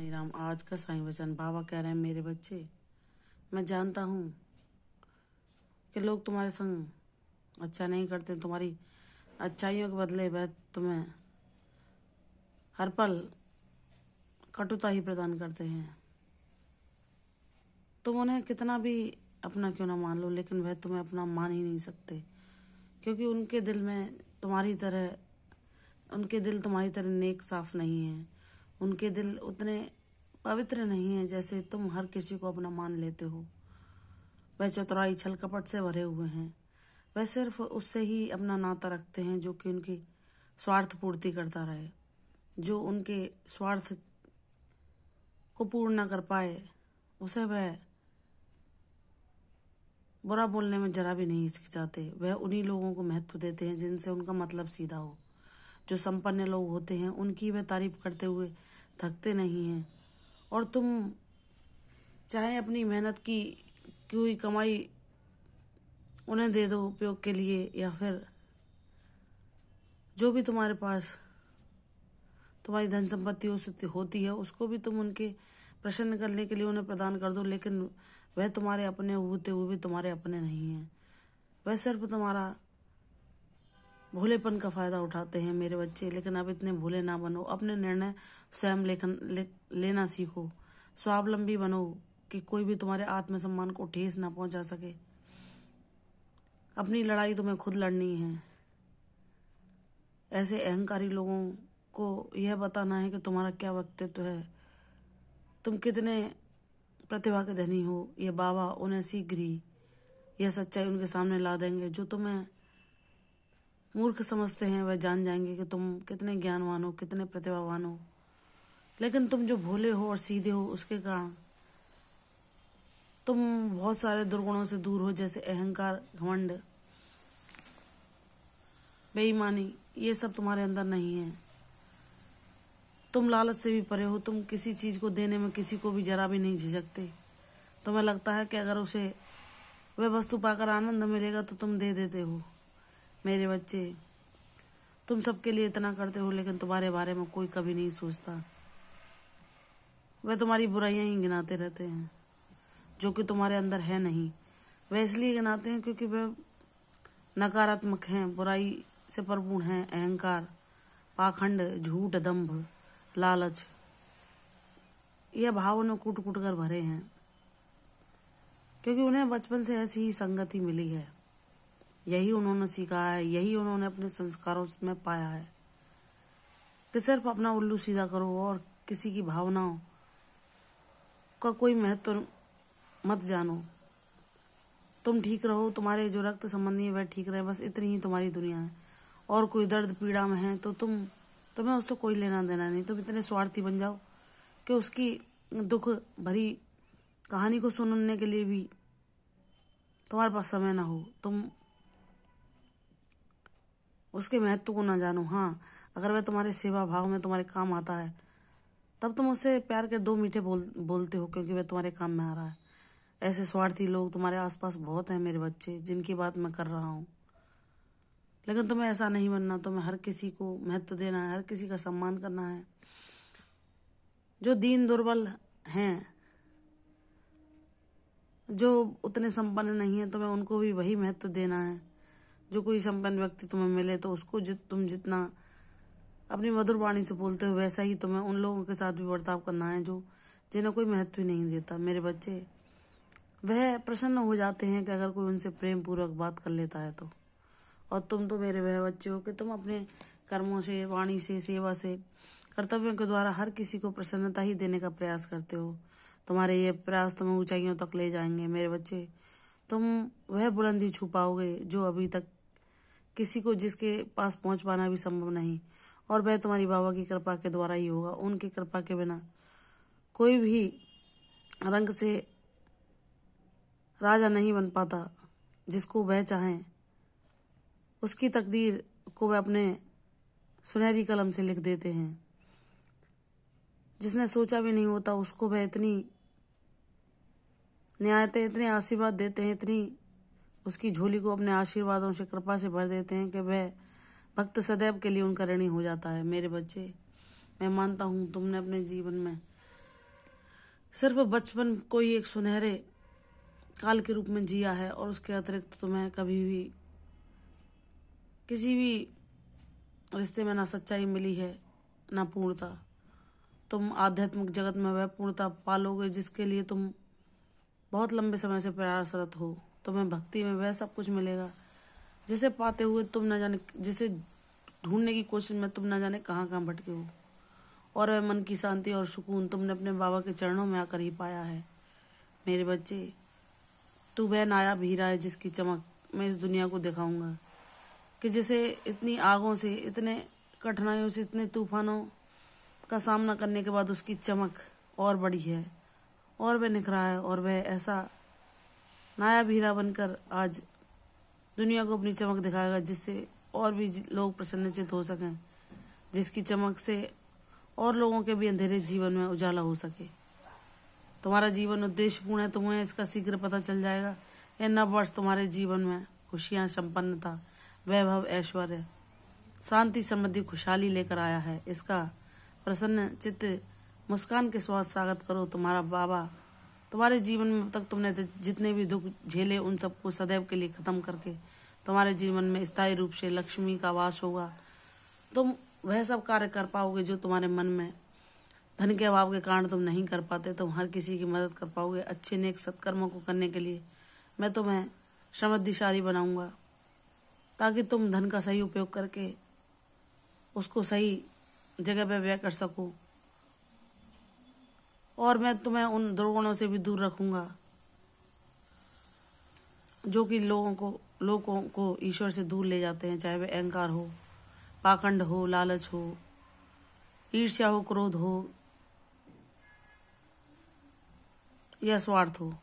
साईं राम। आज का साईं वचन बाबा कह रहे हैं, मेरे बच्चे, मैं जानता हूँ कि लोग तुम्हारे संग अच्छा नहीं करते, तुम्हारी अच्छाइयों के बदले वह तुम्हें हर पल कटुता ही प्रदान करते हैं। तुम उन्हें कितना भी अपना क्यों ना मान लो, लेकिन वह तुम्हें अपना मान ही नहीं सकते, क्योंकि उनके दिल तुम्हारी तरह नेक साफ नहीं है। उनके दिल उतने पवित्र नहीं है जैसे तुम हर किसी को अपना मान लेते हो। वह चतुराई छल कपट से भरे हुए हैं। वह सिर्फ उससे ही अपना नाता रखते हैं जो कि उनकी स्वार्थ पूर्ति करता रहे। जो उनके स्वार्थ को पूर्ण न कर पाए उसे वह बुरा बोलने में जरा भी नहीं हिचकिचाते। वह उन्हीं लोगों को महत्व देते हैं जिनसे उनका मतलब सीधा हो। जो संपन्न लोग होते हैं उनकी वह तारीफ करते हुए थकते नहीं हैं। और तुम चाहे अपनी मेहनत की हुई कमाई उन्हें दे दो उपयोग के लिए, या फिर जो भी तुम्हारे पास तुम्हारी धन संपत्ति होती है उसको भी तुम उनके प्रसन्न करने के लिए उन्हें प्रदान कर दो, लेकिन वह तुम्हारे अपने होते हुए भी तुम्हारे अपने नहीं हैं। वह सिर्फ तुम्हारा भोलेपन का फायदा उठाते हैं मेरे बच्चे। लेकिन अब इतने भोले ना बनो। अपने निर्णय स्वयं लेना सीखो। स्वावलंबी बनो कि कोई भी तुम्हारे आत्मसम्मान को ठेस ना पहुंचा सके। अपनी लड़ाई तुम्हें खुद लड़नी है। ऐसे अहंकारी लोगों को यह बताना है कि तुम्हारा क्या व्यक्तित्व है, तुम कितने प्रतिभा के धनी हो, ये बाबा उन्हें शीघ्र ही यह सच्चाई उनके सामने ला देंगे। जो तुम्हें मूर्ख समझते हैं वह जान जाएंगे कि तुम कितने ज्ञानवान हो, कितने प्रतिभावान हो। लेकिन तुम जो भोले हो और सीधे हो, उसके कारण तुम बहुत सारे दुर्गुणों से दूर हो, जैसे अहंकार, घमंड, बेईमानी। ये सब तुम्हारे अंदर नहीं है। तुम लालच से भी परे हो। तुम किसी चीज को देने में किसी को भी जरा भी नहीं झिझकते। तुम्हें लगता है कि अगर उसे वह वस्तु पाकर आनंद मिलेगा तो तुम दे देते हो। मेरे बच्चे, तुम सबके लिए इतना करते हो, लेकिन तुम्हारे बारे में कोई कभी नहीं सोचता। वह तुम्हारी बुराइयां ही गिनाते रहते हैं जो कि तुम्हारे अंदर है नहीं। वह इसलिए गिनाते हैं क्योंकि वह नकारात्मक हैं, बुराई से परिपूर्ण हैं। अहंकार, पाखंड, झूठ, दंभ, लालच, यह भाव उन्हें कूट कूट कर भरे हैं, क्योंकि उन्हें बचपन से ऐसी ही संगति मिली है। यही उन्होंने सीखा है, यही उन्होंने अपने संस्कारों में पाया है कि सिर्फ अपना उल्लू सीधा करो और किसी की भावनाओं का कोई महत्व मत जानो। तुम ठीक रहो, तुम्हारे जो रक्त संबंधी है वह ठीक रहे, बस इतनी ही तुम्हारी दुनिया है। और कोई दर्द पीड़ा में है तो तुम्हें उससे कोई लेना देना नहीं। तुम इतने स्वार्थी बन जाओ कि उसकी दुख भरी कहानी को सुनने के लिए भी तुम्हारे पास समय ना हो। तुम उसके महत्व को ना जानो। हाँ, अगर वह तुम्हारे सेवा भाव में तुम्हारे काम आता है तब तुम उससे प्यार के दो मीठे बोलते हो, क्योंकि वह तुम्हारे काम में आ रहा है। ऐसे स्वार्थी लोग तुम्हारे आसपास बहुत हैं मेरे बच्चे, जिनकी बात मैं कर रहा हूँ। लेकिन तुम्हें ऐसा नहीं बनना। तुम्हें हर किसी को महत्व देना है, हर किसी का सम्मान करना है। जो दीन दुर्बल हैं, जो उतने संपन्न नहीं है, तुम्हें उनको भी वही महत्व देना है। जो कोई संपन्न व्यक्ति तुम्हें मिले तो उसको तुम जितना अपनी मधुर वाणी से बोलते हो, वैसा ही तुम्हें उन लोगों के साथ भी बर्ताव करना है जो जिन्हें कोई महत्व ही नहीं देता। मेरे बच्चे, वह प्रसन्न हो जाते हैं कि अगर कोई उनसे प्रेम पूर्वक बात कर लेता है तो। और तुम तो मेरे वह बच्चे हो कि तुम अपने कर्मों से, वाणी से, सेवा से, कर्तव्यों के द्वारा हर किसी को प्रसन्नता ही देने का प्रयास करते हो। तुम्हारे ये प्रयास तुम्हें ऊंचाइयों तक ले जाएंगे मेरे बच्चे। तुम वह बुलंदी छू पाओगे जो अभी तक किसी को, जिसके पास पहुंच पाना भी संभव नहीं। और वह तुम्हारी बाबा की कृपा के द्वारा ही होगा। उनकी कृपा के बिना कोई भी रंग से राजा नहीं बन पाता। जिसको वह चाहें उसकी तकदीर को वह अपने सुनहरी कलम से लिख देते हैं। जिसने सोचा भी नहीं होता उसको वह इतनी न्यायते, इतने आशीर्वाद देते हैं, इतनी उसकी झोली को अपने आशीर्वादों से, कृपा से भर देते हैं कि वह भक्त सदैव के लिए उनका ऋणी हो जाता है। मेरे बच्चे, मैं मानता हूँ तुमने अपने जीवन में सिर्फ बचपन को ही एक सुनहरे काल के रूप में जिया है, और उसके अतिरिक्त तुम्हें कभी भी किसी भी रिश्ते में ना सच्चाई मिली है ना पूर्णता। तुम आध्यात्मिक जगत में वह पूर्णता पालोगे जिसके लिए तुम बहुत लंबे समय से प्रयासरत हो। तुम्हें भक्ति में वह सब कुछ मिलेगा जिसे पाते हुए तुम न जाने, जिसे ढूंढने की कोशिश में तुम न जाने कहाँ कहाँ भटके हो, और वह मन की शांति और सुकून तुमने अपने बाबा के चरणों में आकर ही पाया है। मेरे बच्चे, तू वह नायाब हीरा है जिसकी चमक मैं इस दुनिया को दिखाऊंगा, कि जिसे इतनी आगों से, इतने कठिनाइयों से, इतने तूफानों का सामना करने के बाद उसकी चमक और बड़ी है, और वह निखरा है, और वह ऐसा नायाब हीरा बनकर आज दुनिया को अपनी चमक दिखाएगा जिससे और भी लोग प्रसन्नचित हो सकें, जिसकी चमक से और लोगों के भी अंधेरे जीवन में उजाला हो सके। तुम्हारा जीवन उद्देश्यपूर्ण है, तुम्हें इसका शीघ्र पता चल जाएगा। यह नव वर्ष तुम्हारे जीवन में खुशियां, संपन्नता, वैभव, ऐश्वर्य, शांति, समृद्धि, खुशहाली लेकर आया है। इसका प्रसन्न चित्त मुस्कान के साथ स्वागत करो। तुम्हारा बाबा तुम्हारे जीवन में अब तक तुमने जितने भी दुख झेले उन सबको सदैव के लिए खत्म करके तुम्हारे जीवन में स्थायी रूप से लक्ष्मी का वास होगा। तुम वह सब कार्य कर पाओगे जो तुम्हारे मन में धन के अभाव के कारण तुम नहीं कर पाते। तुम हर किसी की मदद कर पाओगे। अच्छे नेक सत्कर्मों को करने के लिए मैं तुम्हें समृद्धिशाली बनाऊंगा, ताकि तुम धन का सही उपयोग करके उसको सही जगह पे व्यय कर सको। और मैं तुम्हें उन दुर्गुणों से भी दूर रखूंगा जो कि लोगों को ईश्वर से दूर ले जाते हैं, चाहे वे अहंकार हो, पाखंड हो, लालच हो, ईर्ष्या हो, क्रोध हो या स्वार्थ हो।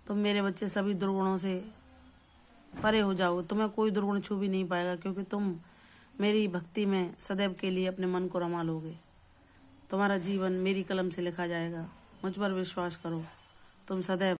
तुम मेरे बच्चे सभी दुर्गुणों से परे हो जाओ। तुम्हें कोई दुर्गुण छू भी नहीं पाएगा, क्योंकि तुम मेरी भक्ति में सदैव के लिए अपने मन को रमा लोगे। तुम्हारा जीवन मेरी कलम से लिखा जाएगा। मुझ पर विश्वास करो, तुम सदैव